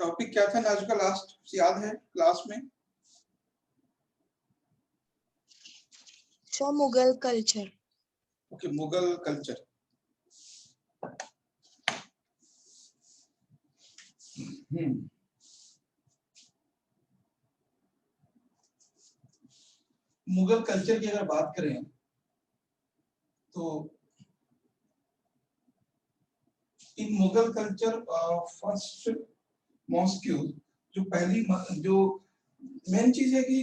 Topic क्या था आज का लास्ट याद है क्लास में? Mughal culture. Okay, Mughal culture. Mughal culture की अगर बात करें तो इन मुगल कल्चर फर्स्ट मॉस्क्यू जो पहली जो मेन चीज है कि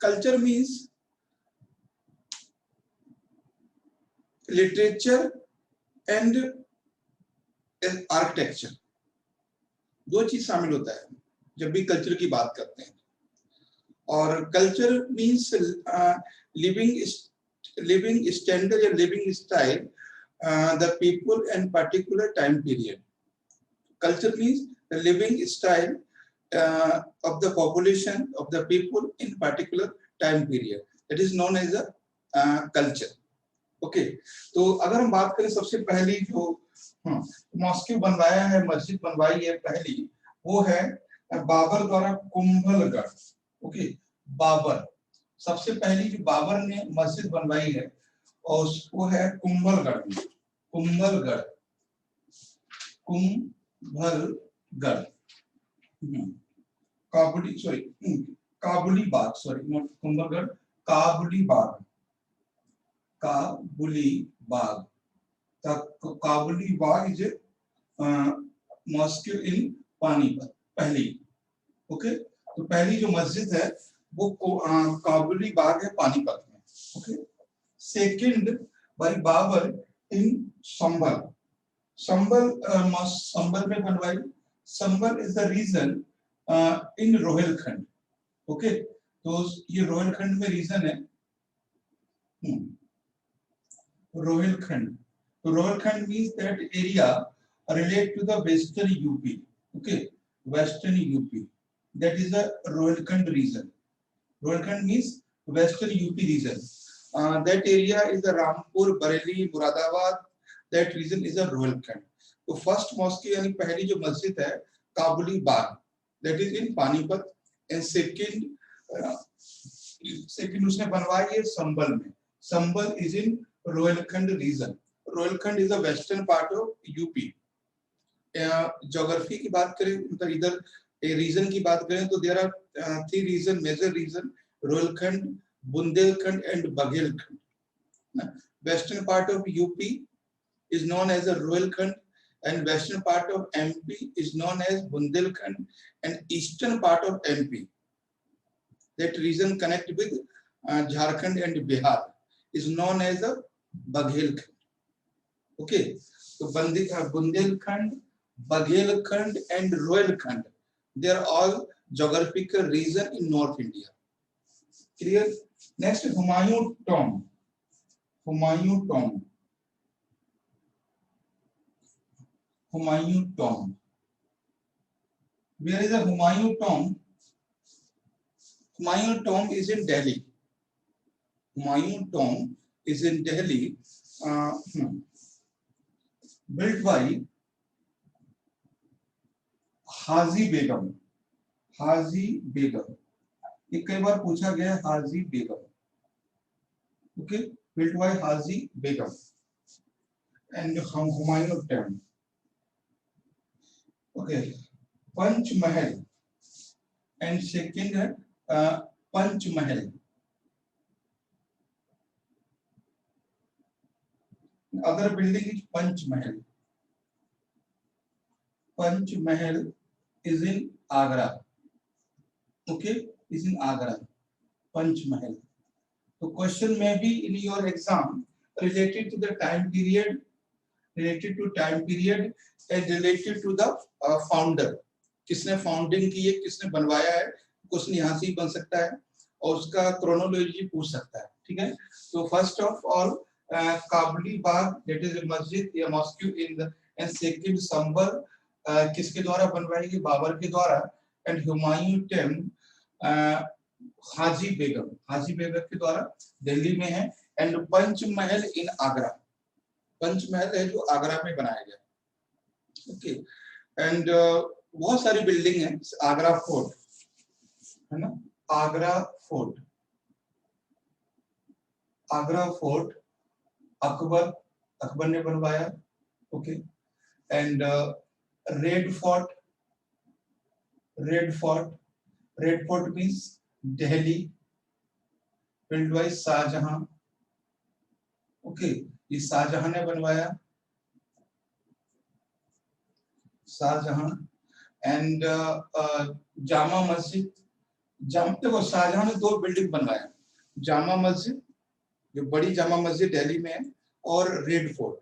culture means literature and architecture, दो चीज शामिल होता है जब भी कल्चर की बात करते हैं। और कल्चर मींस लिविंग स्टैंडर्ड या living style the people and particular time period. Culture means the living style of the population of the people in particular time period, that is known as a culture. Okay, तो अगर हम बात करें सबसे पहली जो mosque बनवाया है, मस्जिद बनवाई है पहली, वो है बाबर द्वारा कुंभलगढ़। ओके, बाबर सबसे पहली जो बाबर ने मस्जिद बनवाई है और वो है कुंभलगढ़ में। Kumbhalgarh, Kumbhalgarh, Kabuli sorry Kabuli Bagh, sorry not Kumbhalgarh, Kabuli Bagh, Kabuli Bagh. Kabuli Bagh is mosque in Panipat पहली। ओके, तो पहली जो मस्जिद है वो काबुली बाग है पानीपत में। Okay, second by Babur in Sambhal. Sambhal में बनवाई। Sambhal is the region in Rohilkhand. Okay, तो ये रोहिलखंड में रीजन है रोहिलखंड। तो Rohilkhand means that area relate to the western UP. Okay, western UP, that is the Rohilkhand region. Rohilkhand means western UP region. That area is the Rampur, Bareilly, Muradabad. That region is the Rohilkhand. तो first mask यानी पहली जो मस्जिद है काबुली बाग, that is in Panipat, and second उसने बनवाई है संभल में। संभल is in Rohilkhand region. Rohilkhand is the western part of UP. Geography की बात करें, मतलब इधर रीजन की बात करें तो there are three region, major region, Rohilkhand, Bundelkhand and Baghelkhand. Western part of UP is known as a Rohilkhand and western part of MP is known as Bundelkhand and eastern part of MP, that region connect with Jharkhand and Bihar, is known as a Baghelkhand. Okay, so Bundelkhand, Baghelkhand and Rohilkhand, they are all geographical region in North India. Clear? Next, Humayun tomb. Humayun tomb. Humayun tomb. Where is the Humayun tomb? Humayun tomb is in Delhi. Humayun tomb is in Delhi. Built by Haji Begum. Haji Begum, ये कई बार पूछा गया है, Haji Begum. Okay, built by Haji Begum and Humayun temple. Okay, Panchmahal and second है Panchmahal. Other building is Panchmahal. Panchmahal is in Agra. Okay, is in Agra. Panchmahal. So question may be in your exam related to the time period, related to time period and related to the founder. किसने founding की है, किसने बनवाया है, question यहाँ से ही बन सकता है और उसका क्रोनोलॉजी पूछ सकता है। ठीक है, तो first of all Kabuli Bagh, that is मस्जिद या mosque in the, and second Sambhal किसके द्वारा बनवाई गई, बाबर के द्वारा, एंड हुमायूं टेम्पल हाजी बेगम, हाजी बेगम के द्वारा दिल्ली में है, एंड पंचमहल इन आगरा, पंचमहल है जो आगरा में बनाया गया। ओके, एंड बहुत सारी बिल्डिंग है। आगरा फोर्ट है ना, आगरा फोर्ट, आगरा फोर्ट अकबर, अकबर ने बनवाया। Okay, and red fort, red fort, red fort means Delhi, build by Shahjahan. Okay, ये शाहजहां ने बनवाया, शाहजहां। एंड जामा मस्जिद, देखो शाहजहां ने 2 बिल्डिंग बनवाया, जामा मस्जिद जो बड़ी जामा मस्जिद दिल्ली में है, और red fort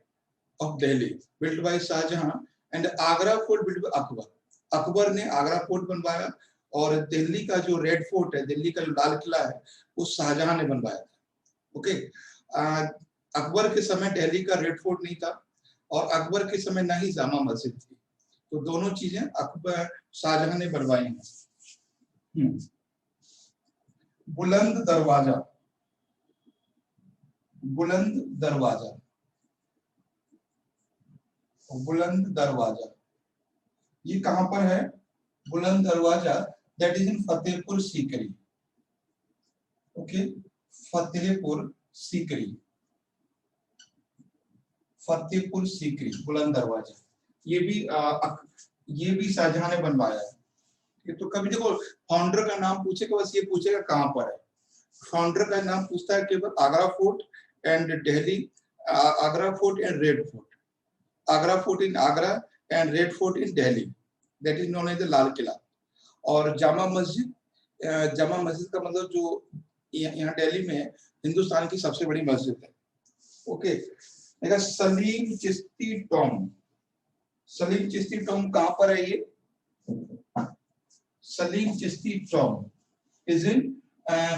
of Delhi build by Shahjahan. And Agra fort build by Akbar, Akbar ने आगरा फोर्ट बनवाया, और दिल्ली का जो रेड फोर्ट है, दिल्ली का जो लाल किला है, वो शाहजहां ने बनवाया था। ओके, अकबर के समय दिल्ली का रेड फोर्ट नहीं था, और अकबर के समय ना ही जामा मस्जिद थी, तो दोनों चीजें अकबर शाहजहां ने बनवाई हैं। बुलंद दरवाजा, बुलंद दरवाजा, बुलंद दरवाजा ये कहां पर है? बुलंद दरवाजा that is in Fatehpur Sikri. Okay, Fatehpur Sikri, Fatehpur Sikri बुलंद दरवाजा, ये भी शाहजहां ने बनवाया है। ये तो कभी देखो फाउंडर का नाम पूछेगा, बस ये पूछेगा कहां पर है। फाउंडर का नाम पूछता है केवल Agra fort and Delhi, Agra fort and red fort, Agra fort in Agra and red fort in Delhi, that is known as the Lal Qila. और जामा मस्जिद, जामा मस्जिद का मतलब जो यहाँ दिल्ली में हिंदुस्तान की सबसे बड़ी मस्जिद है। ओके, देखा सलीम चिश्ती टॉम, सलीम चिश्ती टॉम कहां पर है? ये Salim Chishti Tom is in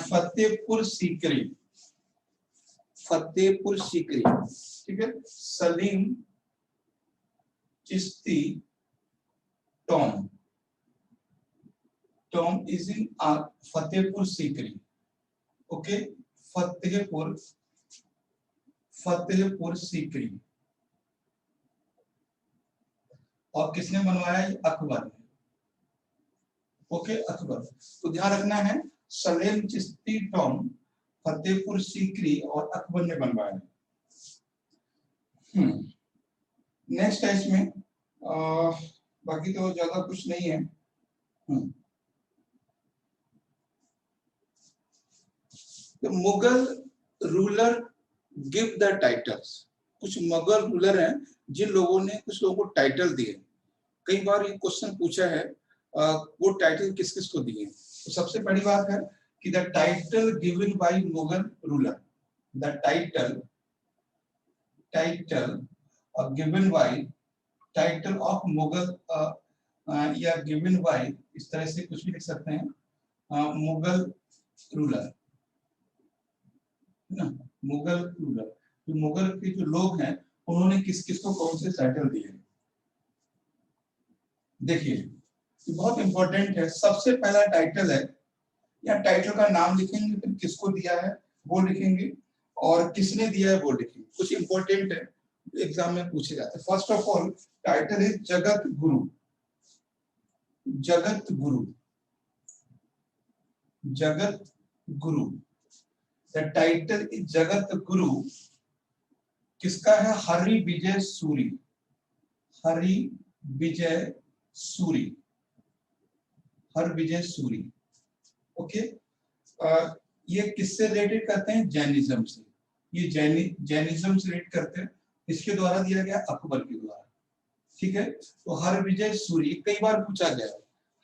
Fatehpur Sikri, Fatehpur Sikri, ठीक है। Salim Chishti Tom, Tom is in Fatehpur Sikri. Okay, Fatehpur, Fatehpur Sikri, और किसने बनवाया? अकबर ने। ओके, अकबर। तो ध्यान रखना है सलेम चिश्ती टॉम, फतेहपुर सीकरी और अकबर ने बनवाया। नेक्स्ट है इसमें बाकी तो ज्यादा कुछ नहीं है। The Mughal ruler give the titles, कुछ मुगल रूलर हैं जिन लोगों ने कुछ लोगों को टाइटल दिए। कई बार ये क्वेश्चन पूछा है वो टाइटल किस किस को दिए। तो सबसे बड़ी बात है कि the title given by Mughal ruler, the title, title given by, title of Mughal या गिवन बाय, इस तरह से कुछ भी लिख सकते हैं, मुगल रूलर ना, मुगल रूलर, जो मुगल के जो लोग हैं उन्होंने किस किस को कौन से टाइटल दिए। देखिए ये बहुत इंपॉर्टेंट है। सबसे पहला टाइटल है, या टाइटल का नाम लिखेंगे, फिर किसको दिया है वो लिखेंगे, और किसने दिया है वो लिखेंगे। कुछ इंपॉर्टेंट है, एग्जाम में पूछे जाते हैं। फर्स्ट ऑफ ऑल टाइटल है Jagat Guru, Jagat Guru, Jagat Guru, the title is Jagat Guru. किसका है? हरि विजय सूरी, हरि विजय सूरी, हर विजय सूरी। ओके, ये किससे रिलेटेड करते हैं? जैनिज्म से। ये जैनिज्म से रिलेट करते हैं। इसके द्वारा दिया गया? अकबर के द्वारा। ठीक है, तो हर विजय सूरी कई बार पूछा गया।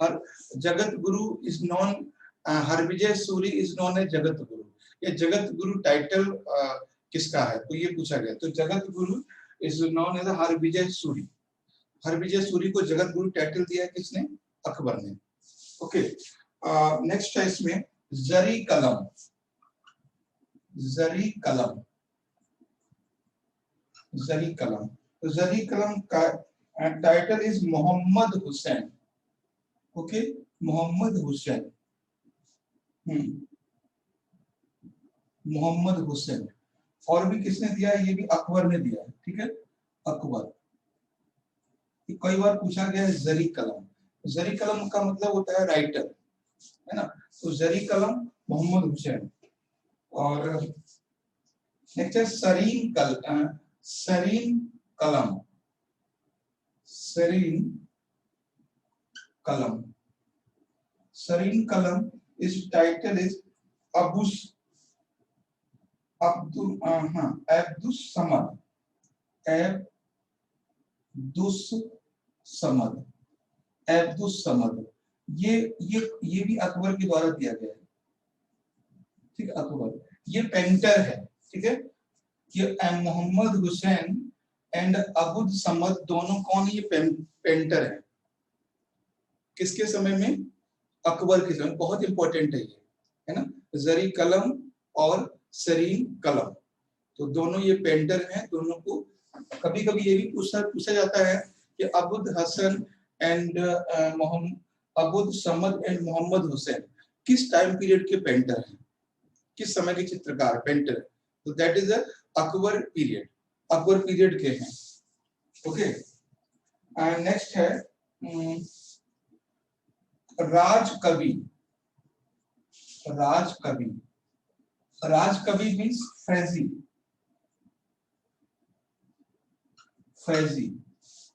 Hir Jagat Guru is known, Hir Vijay Suri is known as Jagat Guru. ये जगत गुरु टाइटल किसका है? तो ये पूछा गया। तो जगत गुरु इज नॉन एज हर विजय सूरी। हर विजय सूरी को जगत गुरु टाइटल दिया है किसने? अकबर ने। ओके, नेक्स्ट है इसमें जरी कलम, जरी कलम, जरी कलम। तो जरी कलम का title is Mohammad Hussain. Okay, Mohammad Hussain, Mohammad Hussain. और भी किसने दिया है, ये भी अकबर ने दिया है, ठीक है, अकबर। कई बार पूछा गया है जरी कलम, जरी कलम का मतलब होता है राइटर, है ना, तो जरी कलम मोहम्मद हुसैन। और नेक्स्ट है सरीन कलम, सरीन कलम, सरीन कलम इस टाइटल इज अबुस अब्दुस समद, अब्दुस समद, अब्दुस समद। ये भी अकबर के द्वारा दिया गया है, ठीक है, अकबर। ये पेंटर है, ठीक है, ये मोहम्मद हुसैन एंड अबुद समद दोनों कौन, ये पेंटर है, किसके समय में, अकबर के समय। बहुत इंपॉर्टेंट है ये, है ना, जरी कलम और सरीन कलम, तो दोनों ये पेंटर हैं। दोनों को कभी कभी ये भी पूछा जाता है कि अबुद हसन एंड अबुद समद एंड मोहम्मद हुसैन किस टाइम पीरियड के पेंटर हैं, किस समय के चित्रकार पेंटर, तो that is Akbar period, Akbar period के हैं। ओके, नेक्स्ट है राजकवि, राजकवि, राजकवि मीन्स फैजी, फैजी।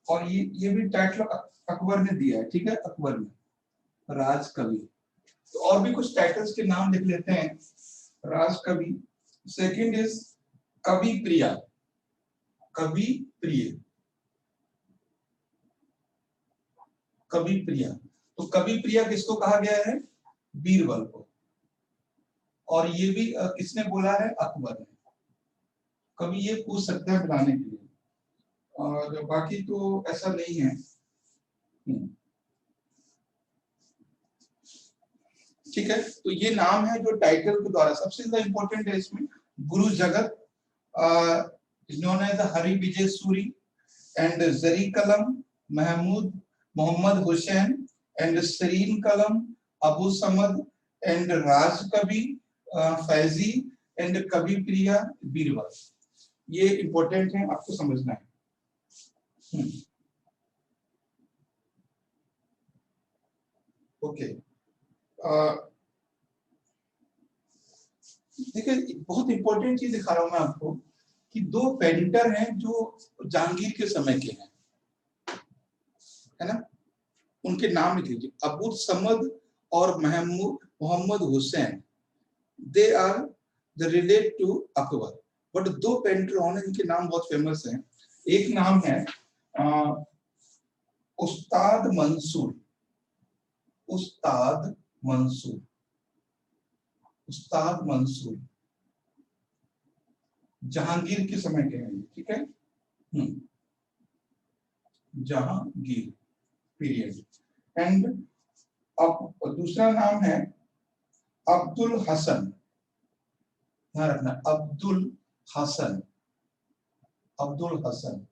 और ये भी टाइटल अकबर ने दिया है, ठीक है, अकबर ने राजकवि। तो और भी कुछ टाइटल्स के नाम लिख लेते हैं, राजकवि। सेकंड इज कवि प्रिया, कवि प्रिय, कवि प्रिया। तो कवि प्रिया किसको कहा गया है, बीरबल को, और ये भी किसने बोला है, अकबर ने। कभी ये पूछ सकता है बनाने के लिए, और बाकी तो ऐसा नहीं है। ठीक है, तो ये नाम है जो टाइटल के द्वारा। सबसे ज्यादा इंपॉर्टेंट है इसमें Guru Jagat, known as Hari Vijay Suri, and Zari Qalam Mahmud Mohammad Hussain, and Sarin Qalam Abu Samad, and राज कवि फैजी, एंड कवि प्रिया बीरबल। ये इंपॉर्टेंट है, आपको समझना है। ओके, देखिए बहुत इंपॉर्टेंट चीज दिखा रहा हूं मैं आपको कि दो पेंटर हैं जो जहांगीर के समय के हैं, है ना, उनके नाम लिख लीजिए, अबू समद और Mohammad Hussain, they are the relate to Akbar. But दो पेंटर होने जिनके नाम बहुत फेमस हैं, एक नाम है उस्ताद मंसूर, उस्ताद मंसूर, उस्ताद मंसूर जहांगीर के समय के हैं, ठीक है, जहांगीर पीरियड। एंड अब दूसरा नाम है अब्दुल हसन, ध्यान रखना, अब्दुल हसन, अब्दुल हसन।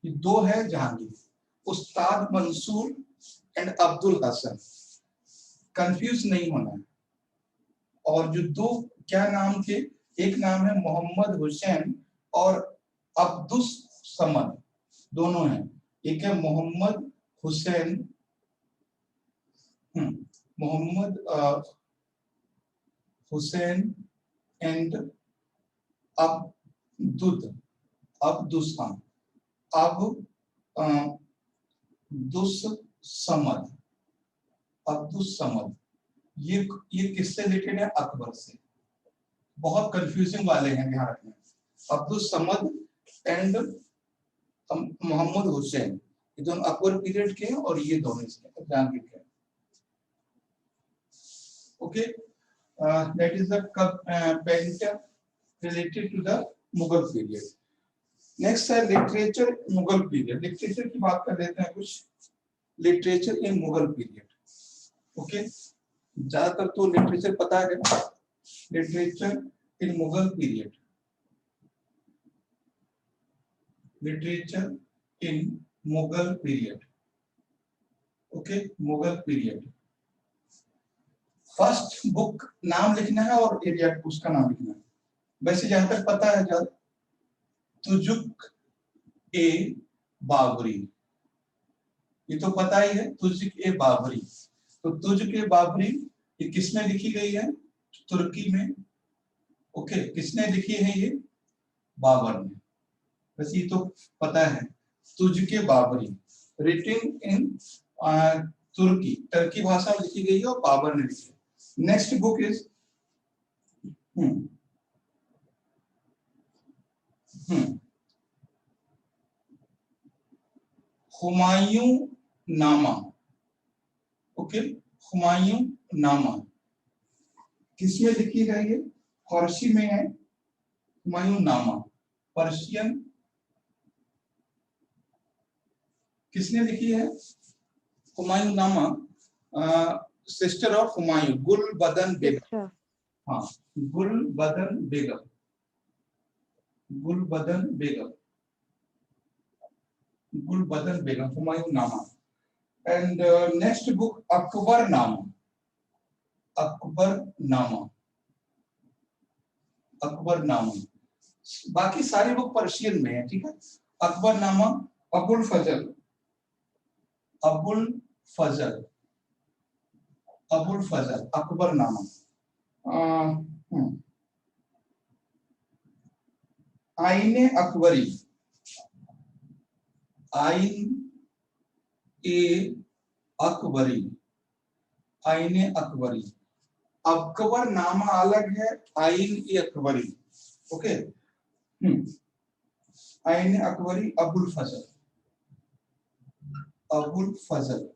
ये दो है जहांगीर, उस्ताद मंसूर एंड अब्दुल हसन, कंफ्यूज नहीं होना है। और जो दो क्या नाम थे, एक नाम है मोहम्मद हुसैन और अब्दुस समद, दोनों हैं। एक है मोहम्मद हुसैन, मोहम्मद हुसैन एंड अब्दुस समद, अब्दुस समद। ये किससे रिलेटेड है, अकबर से। बहुत कंफ्यूजिंग वाले हैं, ध्यान रखना। अब्दुल समद एंड मोहम्मद हुसैन, ये दोनों अकबर पीरियड के हैं, और ये दोनों इसके जहांगीर के। Okay, that is the painter related to the Mughal period. Next है लिटरेचर मुगल पीरियड। लिटरेचर की बात कर लेते हैं कुछ, literature in Mughal period. Okay, ज्यादातर तो लिटरेचर पता है, literature in Mughal period, literature in Mughal period. Okay, Mughal period. First book नाम लिखना है और एरिया उसका नाम लिखना है। वैसे जहां तक पता है जब तुजुक ए बाबरी, ये तो पता ही है, तुजुक ए बाबरी। तो तुजुक ए बाबरी ये किसमें लिखी गई है? तुर्की में। ओके, किसने लिखी है ये? बाबर ने। वैसे ये तो पता है, Tuzuk e Baburi written in Turki, Turkey भाषा में लिखी गई है और बाबर ने लिखी है। नेक्स्ट बुक इज हुमायूं नामा। ओके, हुमायूं नामा किसमें लिखी है? ये फारसी में है, हुमायूं नामा। पर्शियन किसने लिखी है? हुमायूं नामा सिस्टर ऑफ हुमायूं, गुलबदन बेगम। हाँ, गुलबदन बेगम, गुलबदन बेगम, गुलबदन बेगम, हुमायूं नामा। एंड नेक्स्ट बुक अकबर नामा, अकबर नामा, अकबर नामा। बाकी सारी बुक पर्शियन में है, ठीक है। अकबर नामा, अबुल फजल, अबुल फजल, अबुल फजल, अकबर नामा। आईने अकबरी, आइन ए अकबरी, आईने अकबरी। अकबर नामा अलग है, आइन ए अकबरी। ओके, आईने अकबरी, अबुल फजल, अबुल फजल,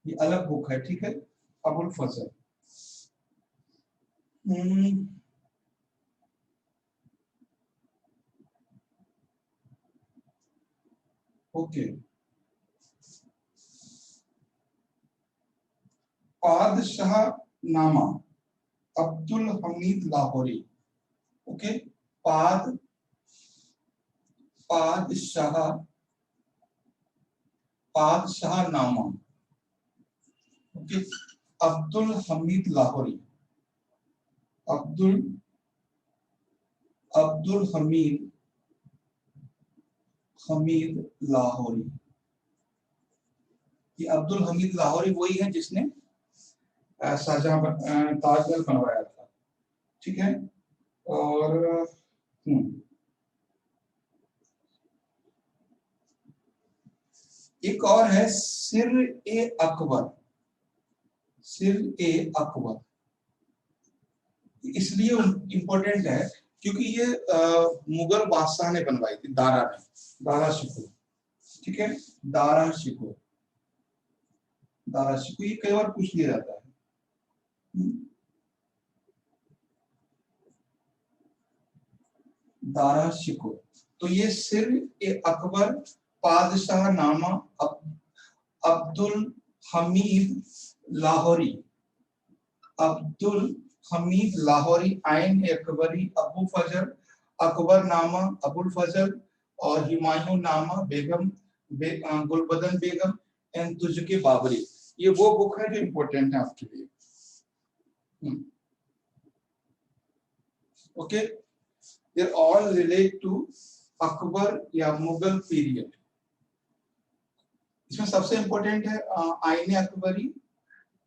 ये अलग बुक है, ठीक है। अबुल फजल। ओके, पादशाह नामा, अब्दुल हमीद लाहौरी। ओके, पादशाह, पादशाह नामा, ओके, अब्दुल हमीद लाहौरी, अब्दुल अब्दुल हमीद, हमीद लाहौरी। ये अब्दुल हमीद लाहौरी वही है जिसने शाहजहां ताजमहल बनवाया था, ठीक है। और एक और है सिर ए अकबर, सिर ए अकबर। इसलिए इंपॉर्टेंट है क्योंकि ये मुगल बादशाह ने बनवाई थी, दारा ने, दारा शिकोह, ठीक है। दारा शिकोह, दारा शिकोह, ये कई बार पूछ लिया जाता है। दारा शिकोह, तो ये सिर ए अकबर, पादशाह नामा, अब्दुल हमीद लाहौरी, अब्दुल हमीद लाहौरी, आइन ए अकबरी, अबू फजल, अकबर नामा, अबुल फजल, और हुमायूं नामा, बेगम, गुलबदन बेगम, एंड तुजुक बाबरी। ये वो बुक है जो इंपॉर्टेंट है आपके लिए। Okay, they all relate to Akbar या मुगल पीरियड। इसमें सबसे इंपॉर्टेंट है आईने अकबरी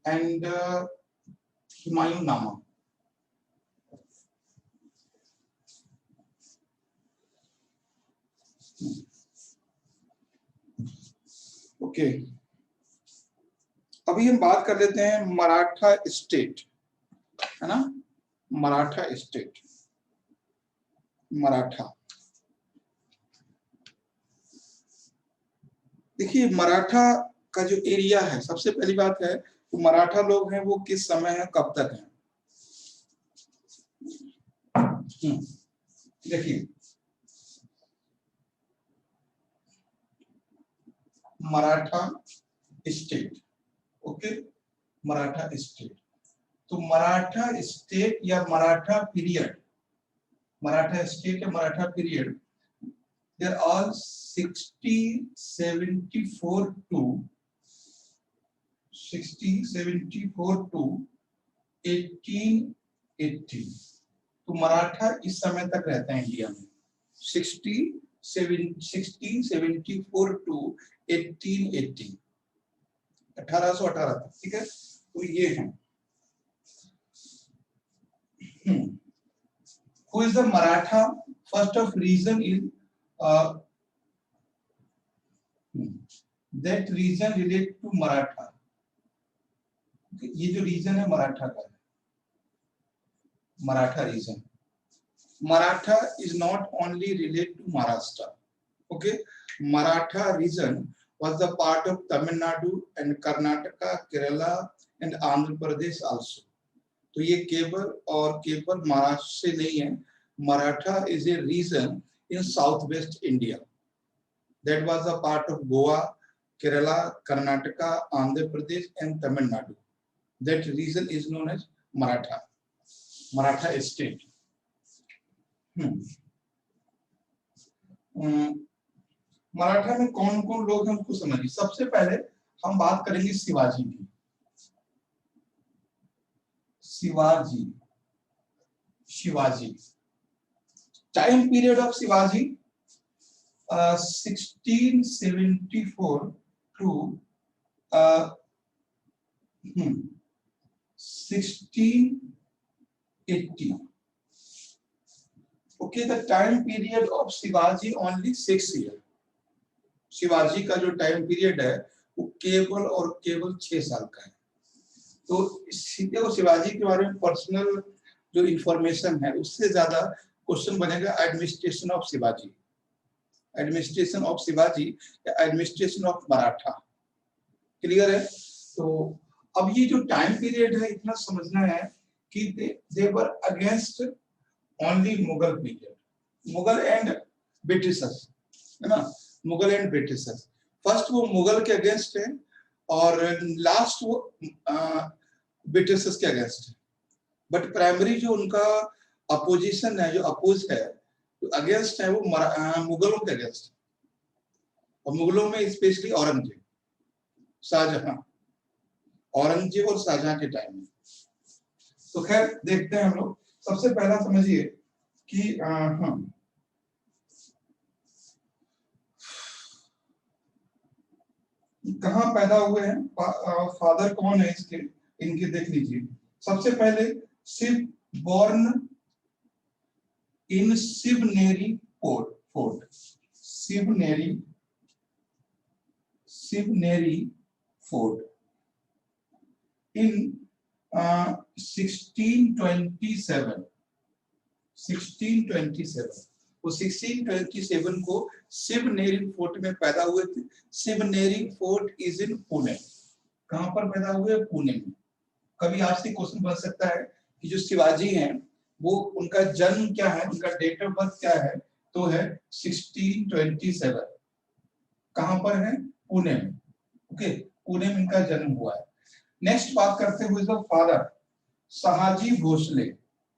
एंड हुमायूं नामा। ओके, अभी हम बात कर लेते हैं मराठा स्टेट, है ना। मराठा स्टेट, मराठा। देखिए मराठा का जो एरिया है, सबसे पहली बात है तो मराठा लोग हैं वो किस समय है, कब तक है। देखिए Maratha state, okay, Maratha state. तो मराठा स्टेट या मराठा पीरियड, मराठा स्टेट या Maratha period, they are all 6074 to 1880। तो मराठा इस समय तक रहते हैं इंडिया में 1674 टू 1880, 1818 तक, ठीक है। तो ये है who is the Maratha first of reason is that region relate to Maratha। ये जो रीजन है मराठा का है, Maratha region. Maratha is not only relate to Maharashtra, okay? Maratha region was the part of Tamil Nadu and Karnataka, Kerala and Andhra Pradesh also। तो ये केवल महाराष्ट्र से नहीं है। Maratha is a region in southwest India that was a part of Goa, Kerala, Karnataka, Andhra Pradesh and Tamil Nadu। That region is known as Maratha, Maratha state। Maratha में कौन कौन लोग हैं उनको समझिए। सबसे पहले हम बात करेंगे शिवाजी की। Shivaji time period of Shivaji 1674 to 1680। Okay, the time period of Shivaji only 6 years। Shivaji का जो टाइम पीरियड है वो केवल 6 साल का है। तो सीधे वो शिवाजी के बारे में पर्सनल जो इंफॉर्मेशन है उससे ज्यादा क्वेश्चन बनेगा administration of Shivaji, administration of Shivaji या एडमिनिस्ट्रेशन ऑफ मराठा। क्लियर है? तो अब ये जो टाइम पीरियड है इतना समझना है कि they were against only Mughal period, Mughal and Britishers, है ना, मुगल एंड ब्रिटिशर्स। फर्स्ट वो मुगल के अगेंस्ट है और लास्ट वो ब्रिटिशर्स के अगेंस्ट है। बट प्राइमरी जो उनका अपोजिशन है, जो अपोज है, जो अगेंस्ट है, वो मुगलों के अगेंस्ट है। और मुगलों में स्पेशली औरंगजेब, शाहजहां, औरंगजेब और शाहजहां के टाइम में। तो खैर देखते हैं हम लोग। सबसे पहला समझिए कि कहाँ पैदा हुए हैं, फादर कौन है इसके, इनके देख लीजिए। सबसे पहले Shiv born in Shivneri fort, Shivneri fort in 1627। वो 1627 को शिवनेरी फोर्ट में पैदा हुए थे। Shivneri fort is in Pune. कहां पर पैदा हुए? पुणे में। कभी आपसे क्वेश्चन बन सकता है कि जो शिवाजी हैं वो उनका जन्म क्या है, उनका डेट ऑफ बर्थ क्या है? तो है 1627। कहां पर है? पुणे में। ओके, पुणे में इनका जन्म हुआ है। नेक्स्ट बात करते हुए जो फादर शहाजी भोसले,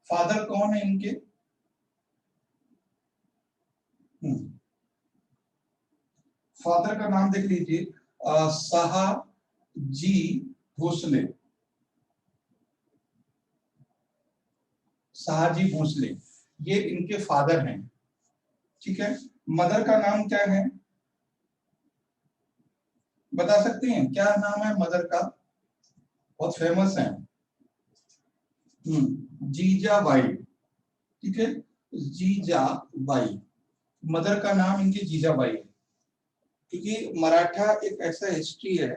फादर कौन है इनके? फादर का नाम देख लीजिए, शहाजी भोसले, शहाजी भोसले, ये इनके फादर हैं। ठीक है। मदर का नाम क्या है, बता सकते हैं? क्या नाम है मदर का? बहुत फेमस है, जीजाबाई। ठीक है, जीजाबाई, मदर का नाम इनकी जीजाबाई है। क्योंकि मराठा एक ऐसा हिस्ट्री है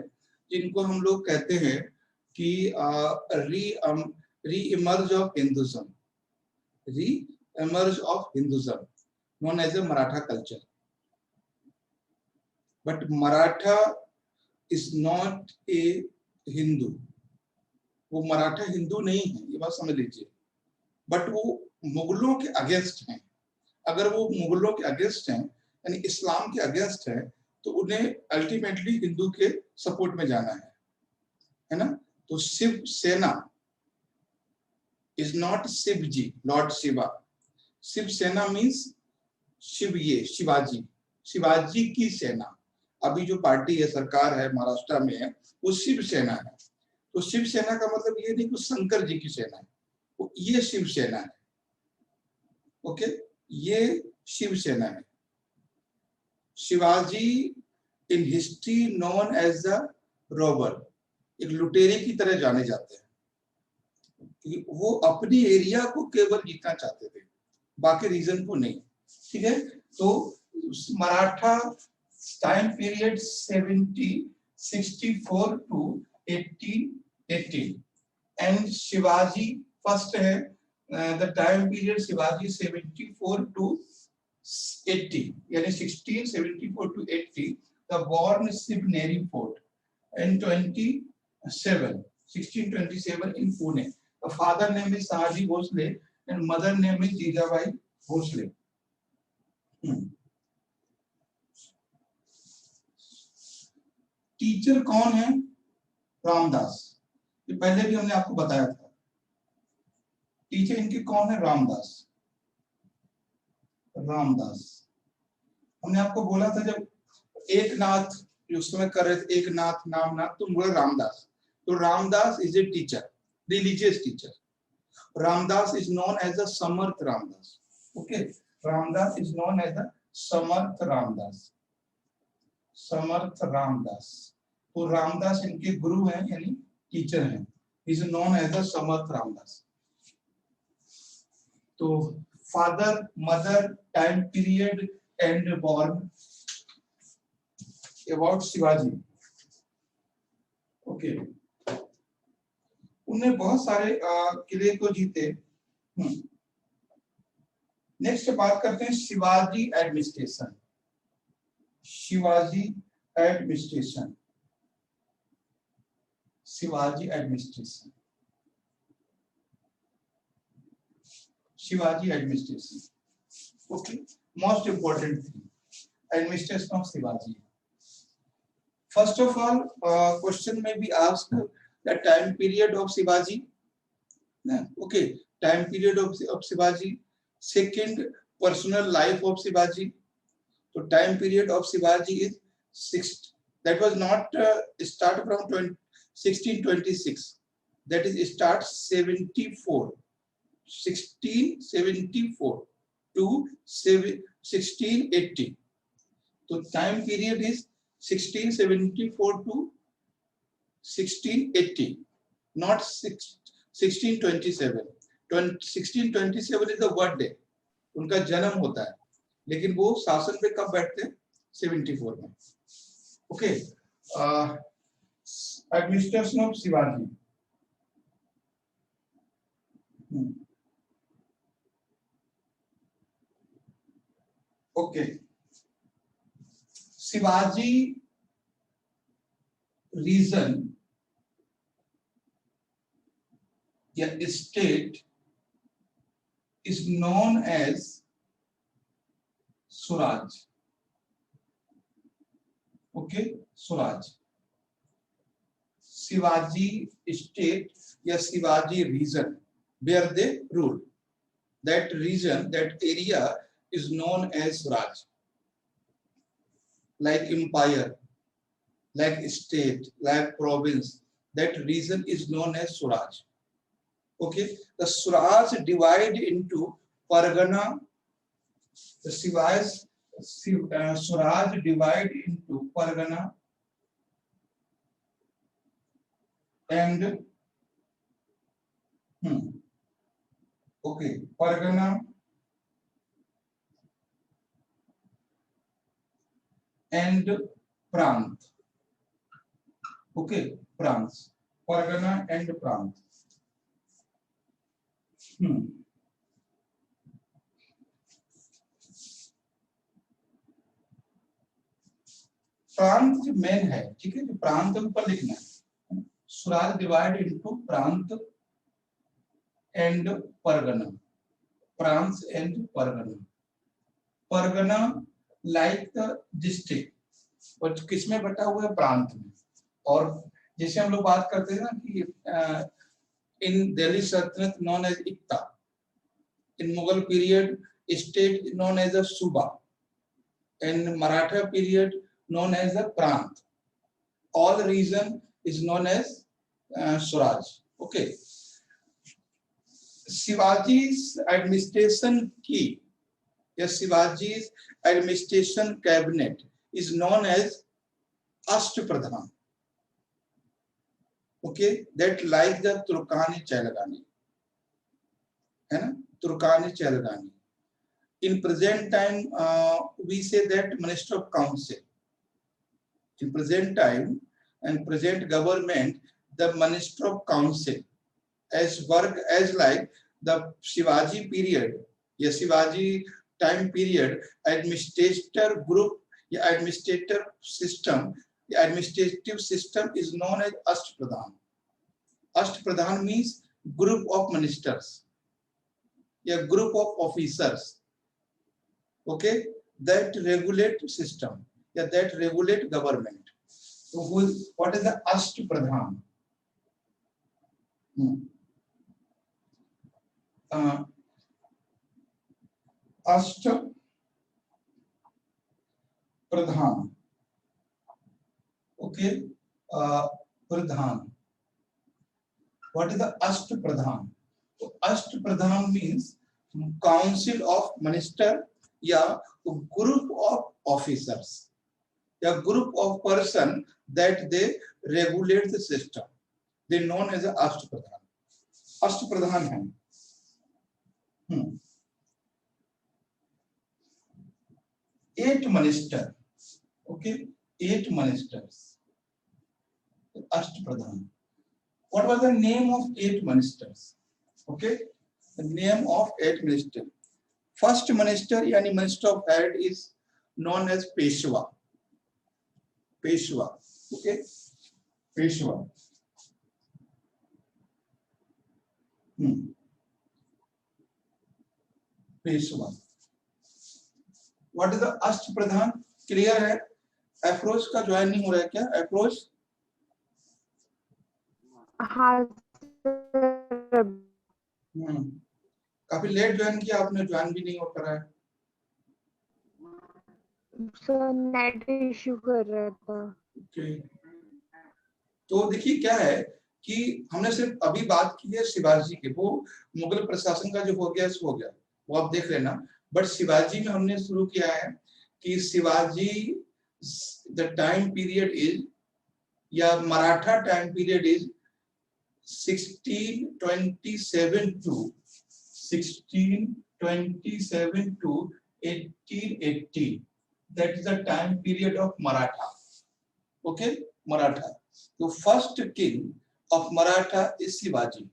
जिनको हम लोग कहते हैं कि re emerge of Hinduism, known as a Maratha culture. But Maratha is not a Hindu, वो मराठा हिंदू नहीं है, ये बात समझ लीजिए। बट वो मुगलों के अगेंस्ट हैं। अगर वो मुगलों के अगेंस्ट हैं, यानी इस्लाम के अगेंस्ट है, तो उन्हें अल्टीमेटली हिंदू के सपोर्ट में जाना है ना। तो Shiv Sena is not Shiv ji, lord Shiva. Shiv Sena means Shiv, ये शिवाजी, शिवाजी की सेना। अभी जो पार्टी है, सरकार है महाराष्ट्र में है, वो शिव सेना है। तो शिव सेना का मतलब ये नहीं कि शंकर जी की सेना है, वो ये शिव सेना है। ओके, ये शिवसेना है। Shivaji in history known as the robber, एक लुटेरे की तरह जाने जाते हैं, क्योंकि वो अपनी एरिया को केवल जीतना चाहते थे, बाकी रीजन को नहीं। ठीक है, तो Maratha time period 1764 to 1818 and Shivaji first है the time period Shivaji 74 to 80, यानी 1674 to 80, the born Shivneri Fort, and 1627 in Pune. The father name is Sahaji Bhosle and mother name is Jijabai Bhosle. Teacher कौन है? रामदास। ये पहले भी हमने आपको बताया था। टीचर इनके कौन है? रामदास। रामदास हमने आपको बोला था जब एक नाथ उस समय कर रहे थे, एक नाथ नाम नाथ, तो बोला रामदास। तो Ramdas is a teacher, religious teacher. Ramdas is known as a Samarth Ramdas. Okay, Ramdas is known as a Samarth Ramdas. Samarth Ramdas, तो रामदास इनके गुरु हैं, यानी टीचर हैं। Is known as a Samarth Ramdas. तो father, mother, time period and born about Shivaji. Okay, उन्होंने बहुत सारे किले को जीते। नेक्स्ट बात करते हैं Shivaji administration. Shivaji administration, Shivaji administration, Shivaji administration. Okay, most important thing, administration of Shivaji. First of all, question may be asked the time period of Shivaji. Okay, time period of Shivaji. Second, personal life of Shivaji. So time period of Shivaji is 6. That was not start from 1626. That is start 74. 1674 to 1680. So time period is 1674 to 1680, not 1627. 1627 is the birthday, उनका जन्म होता है, लेकिन वो शासन पे कब बैठते हैं? 74 में। Okay, administration of Shivaji. Okay, Shivaji region या state is known as Suraj. Okay, Suraj. Shivaji state या Shivaji region where they rule. That region, that area is known as Suraj. Like empire, like state, like province, that region is known as Suraj. Okay, the Suraj divide into Pargana. The Suraj divide into Pargana and okay, Pargana and Prant. Okay, Prants, Pargana and Prant. प्रांत जो main है, ठीक है, जो प्रांत ऊपर लिखना है। सुराज डिवाइड इनटू प्रांत एंड परगना, प्रांत and Pargana. Pargana like the district, और किसमें बटा हुआ है? प्रांत में। और जैसे हम लोग बात करते हैं ना कि in Delhi Sultanate known as Ikta, in Mughal period state known as a Suba, in Maratha period known as a Prant. All region is known as Swaraj. Okay. Shivaji's administration key, yes, Shivaji's administration cabinet is known as Ashtapradhan. Okay, that like the Turkani Chalagani, है ना, Turkani Chalagani. In present time, we say that Minister of Council. In present time and present government, the Minister of Council as work as like the Shivaji period, yes, Shivaji time period, administrator group, administrative system is known as Ashtapradhan. Ashtapradhan means group of ministers, a group of officers, okay, that regulate system, yeah, that regulate government. So what is the Ashtapradhan? Ashtapradhan, okay, Pradhan. What is the Ashtapradhan? So Ashtapradhan means council of minister, या group of officers, a group of person that they regulate the system, they known as a Ashtapradhan. Ashtapradhan है 8 minister, okay, 8 ministers, Ashtapradhan. What was the name of 8 ministers? Okay, the name of 8 ministers. First minister, yani minister of head, is known as Peshwa. Peshwa, okay, Peshwa. Peshwa. What is the Ashtapradhan? Clear है? Approach का join नहीं हो रहा है क्या? Approach? हाँ काफी late join किया आपने, ज्वाइन भी नहीं हो पा रहा है. सर नेट इशू कर रहा था. Okay. तो देखिए क्या है कि हमने सिर्फ अभी बात की है शिवाजी के, वो मुगल प्रशासन का जो हो गया सो हो गया, वो आप देख लेना. बट शिवाजी में हमने शुरू किया है कि Shivaji the time period is, या Maratha time period is 1627 to 1880. That is the time period of Maratha. Okay, Maratha. The first king of Maratha is Shivaji.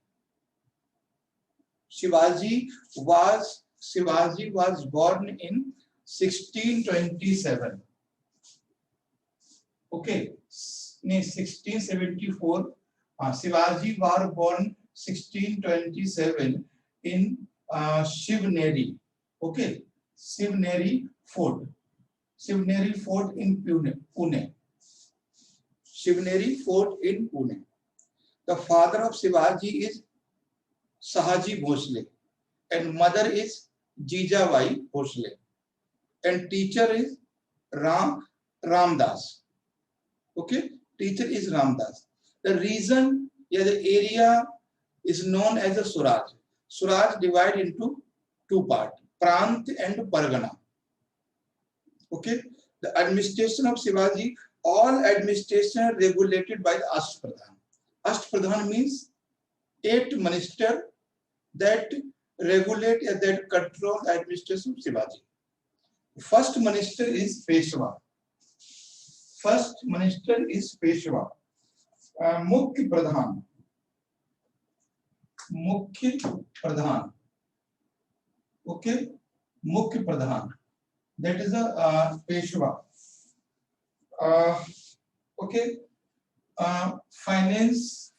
Shivaji was born in 1627. Okay, in 1674. Shivaji was born 1627 in Shivneri. Okay, Shivneri Fort. Shivneri Fort in Pune. Shivneri Fort in Pune. The father of Shivaji is Sahaji Bhosle, and mother is Jijabai Bhosle, and teacher is Ramdas. Okay, teacher is Ramdas. The region, yeah, the area is known as a Suraj. Suraj divided into 2 parts, Prant and Pargana. Okay, the administration of Shivaji, all administration regulated by the Ashtapradhan. Ashtapradhan means 8 ministers that regulate and that control the administration of Shivaji. First minister is Peshwa. First minister is Peshwa. मुख्य प्रधान, okay, मुख्य प्रधान, that is a Peshwa. Okay, finance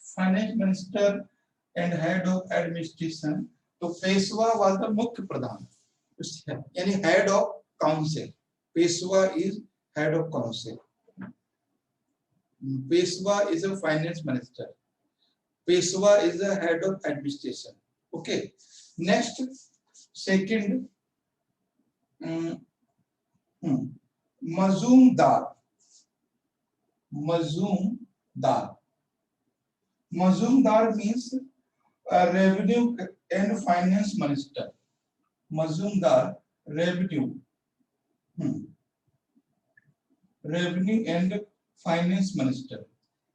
minister and head of administration. So Peshwa was the मुख्य प्रधान, यानी head of council. Peshwa is head of council. Peshwa is a finance minister. Peshwa is the head of administration. Okay. Next, second, Mazumdar. Mazumdar means revenue and finance minister. Mazumdar, revenue. Revenue and finance minister.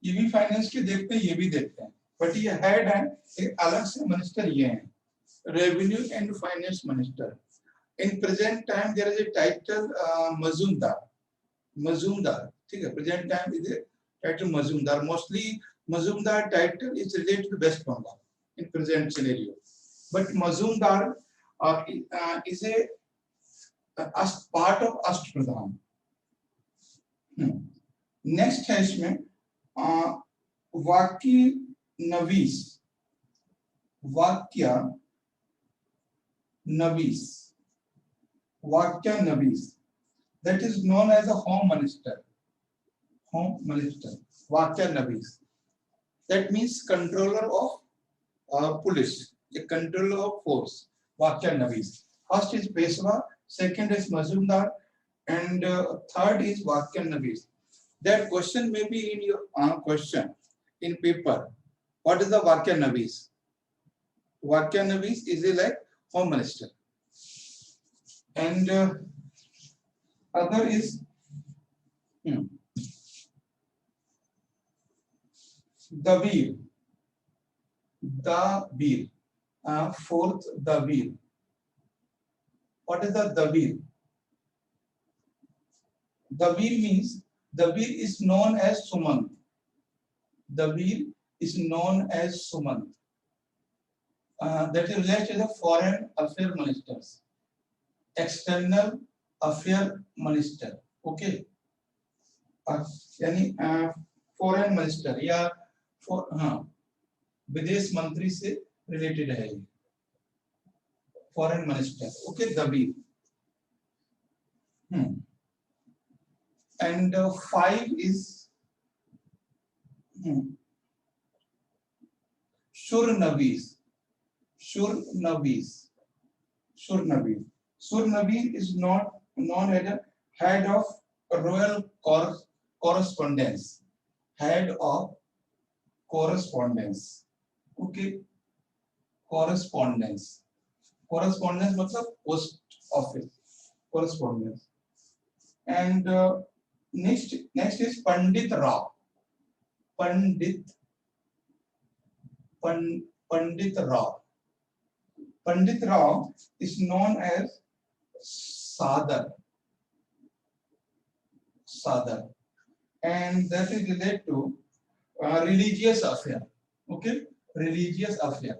ये भी finance के देखते हैं, ये भी देखते हैं, but ये हेड है, एक अलग से मिनिस्टर ये है, revenue and finance minister. In present time there is a title Majumdar. Majumdar, ठीक है, present time is a title Majumdar. Mostly Majumdar title is related to West Bengal in present scenario, but Mazumdar is a part of Ashtpradhan. Next है इसमें वाक्य नवीस. वाक्य नवीस, वाक्य नवीस, that is known as a home minister. Home minister, वाक्य नवीस, that means controller of police, a controller of force. Vakya Navis. First is Peshwa, second is Mazumdar, and third is Vakya Navis. That question may be in your question in paper. What is the Vakya Navis? Vakya Navis is a like home minister, and other is Dabir. Dabir. Fourth, Dabir. What is the Dabir? Dabir means, Dabir is known as Sumant. Dabir is known as Sumant. That is related to the foreign affairs ministers, external affairs minister. Okay. यानी foreign minister या विदेश मंत्री से related है ये, foreign minister. Okay, Dabir. And 5 is Shurnavis. Shurnavis, Shurnavir. Shurnavir is not known as a head of royal correspondence. Head of correspondence. Okay, correspondence. Correspondence मतलब post office. Correspondence. And next is Pandit Rao. Pandit Rao. Pandit Rao is known as Sadar. Sadar, and that is related to religious affair. Okay, religious affair.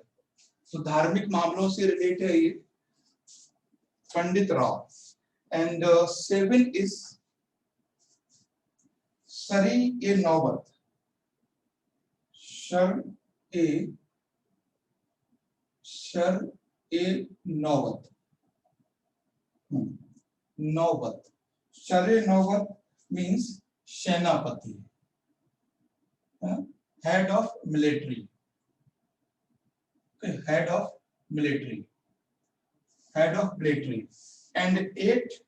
So धार्मिक मामलों से related है ये पंडित Rao. And 7 is Shar-e Nawat. Shar-e Nawat. Nawat. Shar-e Nawat means Senapati, head of military. Okay, head of military. Head of military. And 8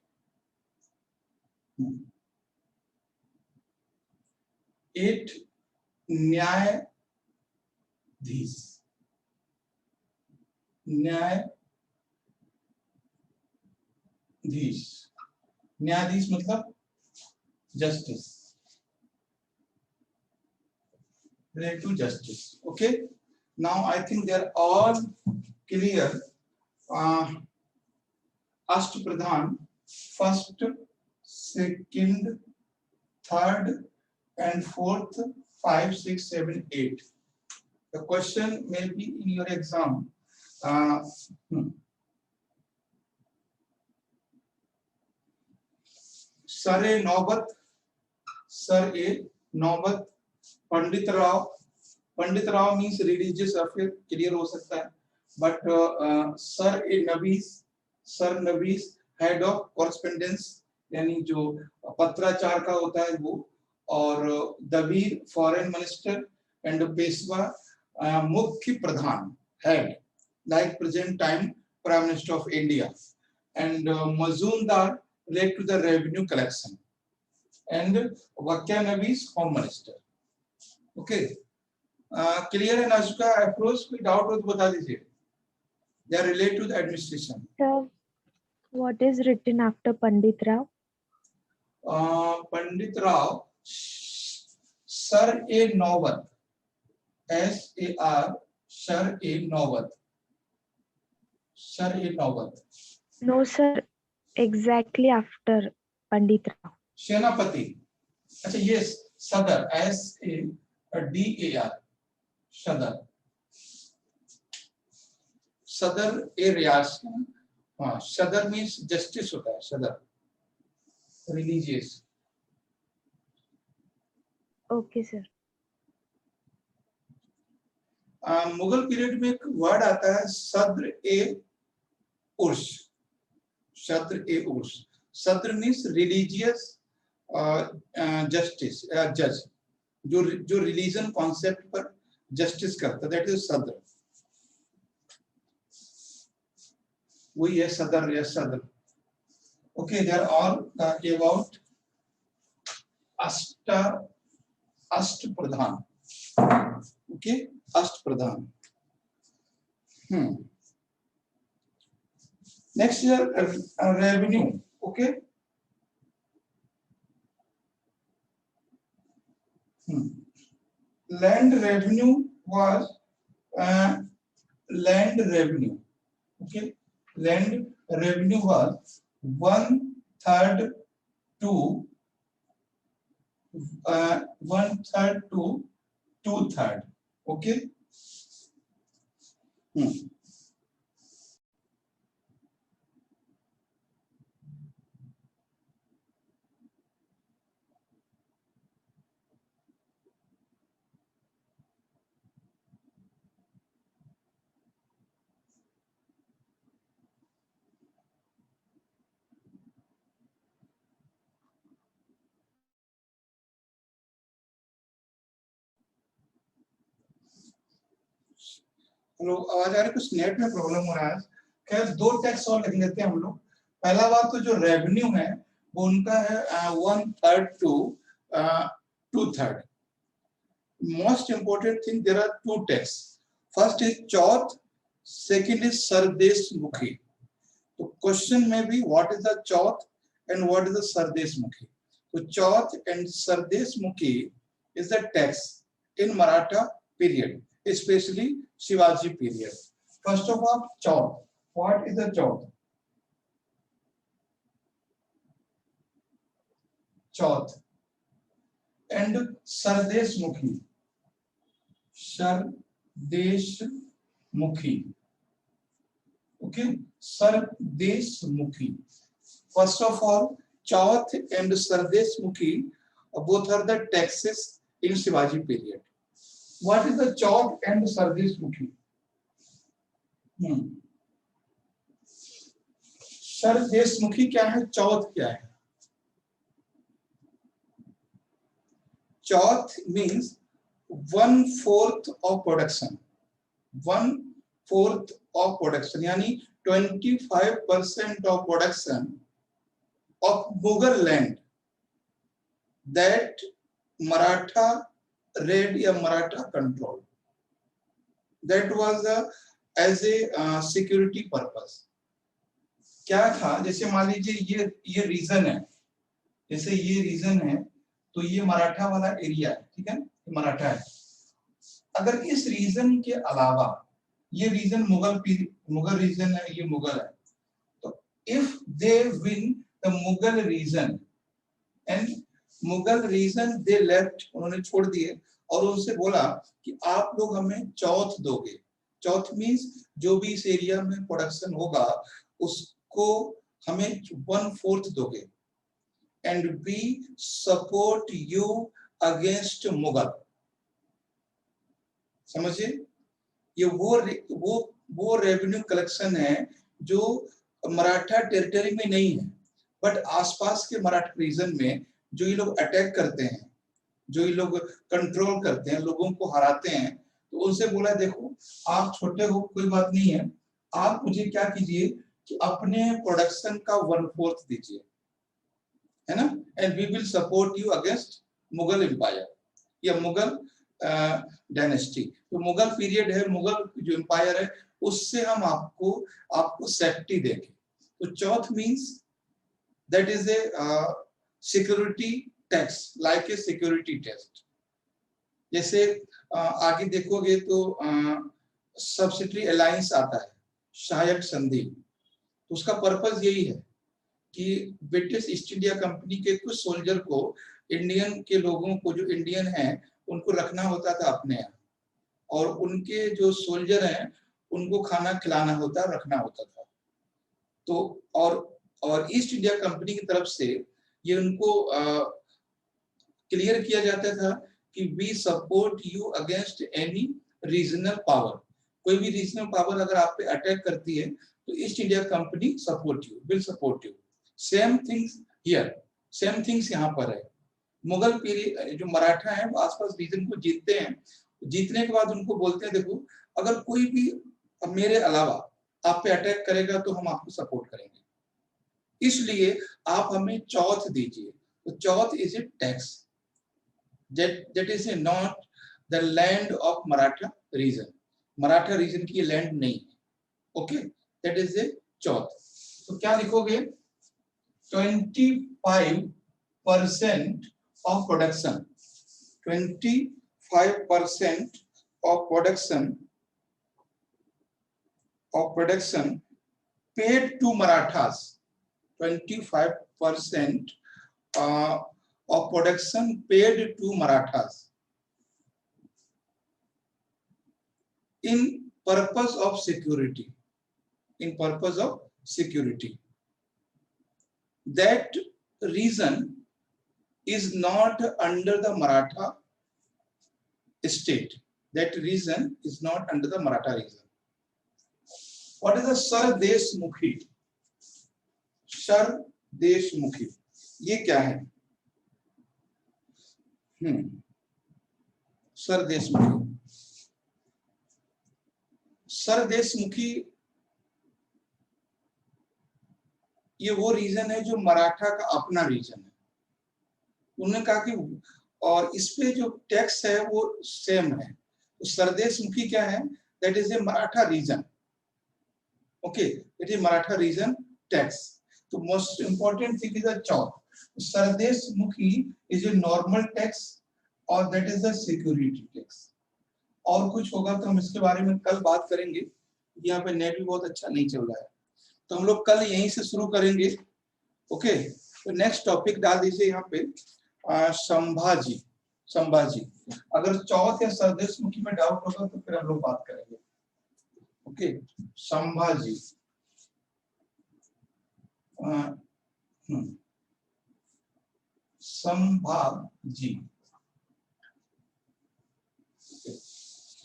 न्यायाधीश. न्यायाधीश मतलब justice, related to justice. Okay, now I think they are all clear. Ashtpradhan, first, second, third, and fourth, 5, 6, 7, 8. The question may be in your exam. Shar-e Nawat, Shar-e Nawat, Pandit Rao. Pandit Rao means religious affair, clear हो सकता है. But Shar-e Navis, Shar Navis, head of correspondence, यानी जो पत्राचार का होता है वो, और दबीर फॉरेन मिनिस्टर, एंड पेशवा मुख्य प्रधान, head, like present time Prime Minister of India, and Mazumdar relate to the revenue collection, and Vakya Navis Home Minister. Okay, clear है नाजुका अप्रोच? कोई डाउट हो तो बता दीजिए। They are related to the administration. Sir, what is written after Pandit Rao? Pandit Rao, Sar e Naubat, SAR, sir e नौबत, sir e नौबत। No, sir. Exactly after Pandit Rao. सेनापति, अच्छा ये सदर, SADAR, सदर, सदर ए रियास। हाँ, सदर मीन्स जस्टिस होता है, सदर religious. Okay, sir. Mughal period में एक वर्ड आता है सद्र ए उर्स, सद्र ए उर्स। सद्र मीन्स रिलीजियस जस्टिस, जज, जो रिलीजन कॉन्सेप्ट पर जस्टिस करता है, दैट इज सद्र। वही है सदर या सदर। Okay, they are all about Ashta Pradhan. Okay, Ashta Pradhan. Next revenue. Okay, land revenue was land revenue. Okay, land revenue was 1/3 to 1/3 to 2/3। Okay, hello, आवाज आ रही है? कुछ नेट में प्रॉब्लम हो रहा है। खैर, दो टैक्स और लिख लेते हैं हम लोग। पहला बात तो जो रेवेन्यू है वो उनका है 1/3 to 2/3। Most important thing, there are two tax. First is chauth, second is Sardeshmukhi. तो क्वेश्चन में भी what is the chauth and what is the Sardeshmukhi. तो chauth and Sardeshmukhi is the tax in Maratha period, especially Shivaji period. First of all, Chauth. What is the Chauth? Chauth and Sardesh Mukhi. Sardesh Mukhi. Okay, Sardesh Mukhi. First of all, Chauth and Sardesh Mukhi both are the taxes in Shivaji period. What is the Chauth and Sardesh Mukhi? Sardeshmukhi क्या है, चौथ क्या है? Chauth means 1/4 of production, 1/4 of production, यानी 25% of production of Mughal land that Maratha raid या Maratha control, that was as a security purpose. क्या था, जैसे मान लीजिए ये रीजन है, जैसे ये रीजन है तो ये मराठा वाला एरिया है, ठीक है, ये मराठा है। अगर इस रीजन के अलावा ये रीजन मुगल रीजन है, ये मुगल है, तो if they win the Mughal region and Mughal region they left, उन्होंने छोड़ दिए और उनसे बोला कि आप लोग हमें चौथ दोगे। चौथ मीन्स जो भी इस एरिया में प्रोडक्शन होगा उसको हमें 1/4 दोगे and we support you against Mughal. समझिए, ये वो रेवेन्यू कलेक्शन है जो मराठा टेरिटरी में नहीं है, बट आसपास के मराठा रीजन में जो ये लोग अटैक करते हैं, जो ये लोग कंट्रोल करते हैं, लोगों को हराते हैं, तो उनसे बोला देखो आप छोटे हो कोई बात नहीं है, आप मुझे क्या कीजिए कि अपने प्रोडक्शन का 1/4 दीजिए, है ना, and we will support you against Mughal empire या मुगल डायनेस्टी। तो मुगल पीरियड है, मुगल जो एम्पायर है उससे हम आपको सेफ्टी देंगे। तो Chauth means that is a security tax, like a security test. जैसे आगे देखोगे तो सब्सिडरी अलायंस आता है, सहायक संधि। तो उसका पर्पस यही है कि ब्रिटिश ईस्ट इंडिया कंपनी के कुछ सोल्जर को, इंडियन के लोगों को जो इंडियन हैं उनको रखना होता था अपने यहाँ, और उनके जो सोल्जर हैं उनको खाना खिलाना होता, रखना होता था। तो और ईस्ट इंडिया कंपनी की तरफ से ये उनको क्लियर किया जाता था कि we support you against any regional power. कोई भी रीजनल पावर अगर आप पे अटैक करती है तो east India company support you, will support you. Same things here, same things यहाँ पर है। मुगल पीरियड जो मराठा है वो आसपास रीजन को जीतते हैं, जीतने के बाद उनको बोलते हैं देखो अगर कोई भी मेरे अलावा आप पे अटैक करेगा तो हम आपको सपोर्ट करेंगे, इसलिए आप हमें चौथ दीजिए। तो Chauth is a tax, that is not the land of Maratha region. Maratha region की लैंड नहीं है, okay, that is a Chauth. तो क्या लिखोगे? 25% of production, 25% of production paid to Marathas, 25% of production paid to Marathas in purpose of security, in purpose of security. That region is not under the Maratha state. That region is not under the Maratha region. What is the Sardeshmukhi? Sardeshmukhi ये क्या है? सरदेशमुखी ये वो reason है जो मराठा का अपना reason है। उन्होंने कहा कि और इस पे जो टैक्स है वो सेम है। तो सरदेशमुखी क्या है? That is a Maratha region, okay, it is Maratha region tax. तो most important thing is the Chauth. Sardeshmukhi is a normal tax और that is the security tax. और कुछ होगा तो हम इसके बारे में कल बात करेंगे। यहाँ पे नेट भी बहुत अच्छा नहीं चल रहा है, तो हम लोग कल यहीं से शुरू करेंगे, ओके। तो नेक्स्ट टॉपिक डाल दीजिए यहाँ पे संभाजी। संभाजी, अगर चौथ या सरदेशमुखी में डाउट होगा तो फिर हम लोग बात करेंगे, ओके। संभाजी, संभाजी,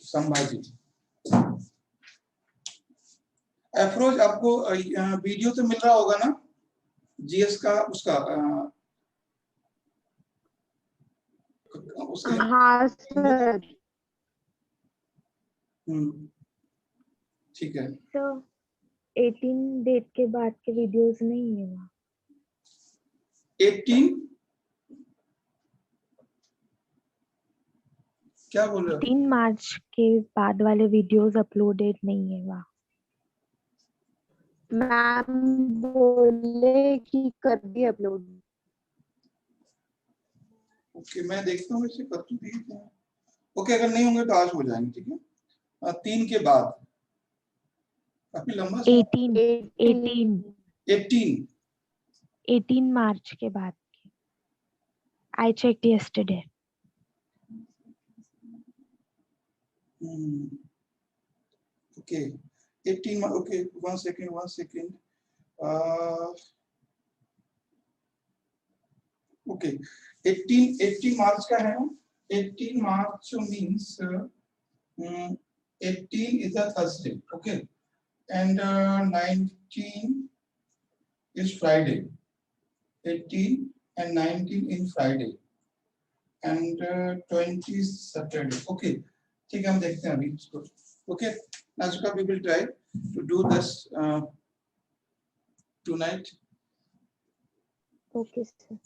संभाजी। अफरोज आपको वीडियो तो मिल रहा होगा ना जीएस का, उसका हाँ सर। ठीक है। तो 18 डेट के बाद के वीडियोस नहीं है वहाँ। 18 क्या बोल रहे हो? 18 मार्च के बाद वाले वीडियोस अपलोडेड नहीं है वहाँ। मैम बोले कि कर दिए अपलोड। ओके, मैं देखता हूँ इसे कर तो दिए क्या। ओके, अगर नहीं होंगे तो आज हो जाएंगे, ठीक है। 3 के बाद काफी लंबा 18 मार्च के बाद के। I checked yesterday. Okay 18, okay 1 second okay 18 मार्च का है। 18 मार्च means 18 is a Thursday, okay, and 19 is Friday. 18 and 19 in Friday and 20 is Saturday, okay। ठीक है, हम देखते हैं अभी इसको, okay। Nazka, we will try to do this tonight. Okay sir।